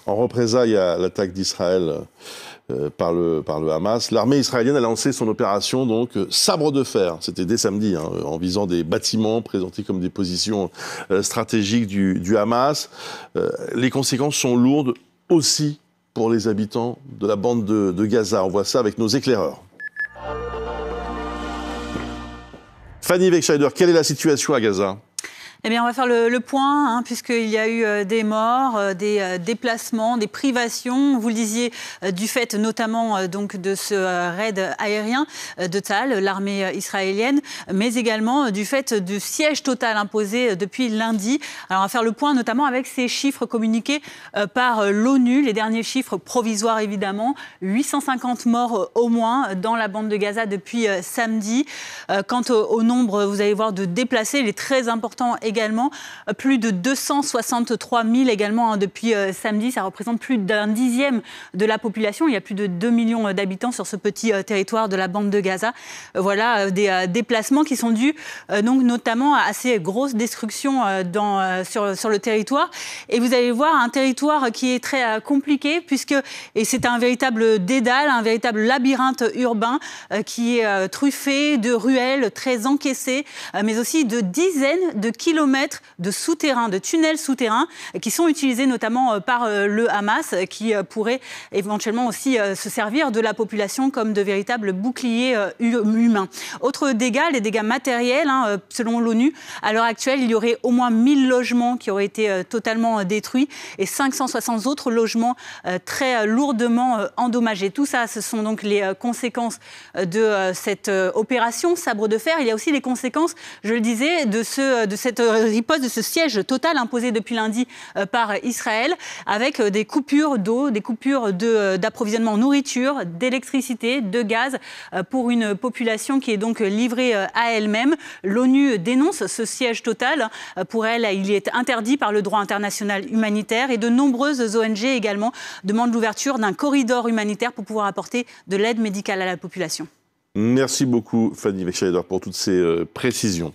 En représailles à l'attaque d'Israël par le Hamas, l'armée israélienne a lancé son opération donc Sabre de fer. C'était dès samedi, en visant des bâtiments présentés comme des positions stratégiques du Hamas. Les conséquences sont lourdes aussi pour les habitants de la bande de Gaza. On voit ça avec nos éclaireurs. Fanny Wegscheider, quelle est la situation à Gaza ? Eh bien, on va faire le point, puisqu'il y a eu des morts, des déplacements, des privations. Vous le disiez, du fait notamment donc de ce raid aérien de Tsahal, l'armée israélienne, mais également du fait du siège total imposé depuis lundi. Alors, on va faire le point notamment avec ces chiffres communiqués par l'ONU, les derniers chiffres provisoires évidemment. 850 morts au moins dans la bande de Gaza depuis samedi. Quant au nombre, vous allez voir, de déplacés, il est très important également, plus de 263 000 également depuis samedi. Ça représente plus d'un dixième de la population. Il y a plus de 2 millions d'habitants sur ce petit territoire de la bande de Gaza. Voilà des déplacements qui sont dus donc notamment à ces grosses destructions sur le territoire. Et vous allez voir un territoire qui est très compliqué et c'est un véritable dédale, un véritable labyrinthe urbain qui est truffé de ruelles très encaissées, mais aussi de dizaines de kilomètres de souterrains, de tunnels souterrains qui sont utilisés notamment par le Hamas, qui pourrait éventuellement aussi se servir de la population comme de véritables boucliers humains. Autre dégâts, les dégâts matériels, selon l'ONU, à l'heure actuelle, il y aurait au moins 1000 logements qui auraient été totalement détruits et 560 autres logements très lourdement endommagés. Tout ça, ce sont donc les conséquences de cette opération Sabre de fer. Il y a aussi les conséquences, je le disais, de cette riposte, de ce siège total imposé depuis lundi par Israël, avec des coupures d'eau, des coupures d'approvisionnement en nourriture, d'électricité, de gaz, pour une population qui est donc livrée à elle-même. L'ONU dénonce ce siège total. Pour elle, il est interdit par le droit international humanitaire et de nombreuses ONG également demandent l'ouverture d'un corridor humanitaire pour pouvoir apporter de l'aide médicale à la population. Merci beaucoup Fanny Wegscheider pour toutes ces précisions.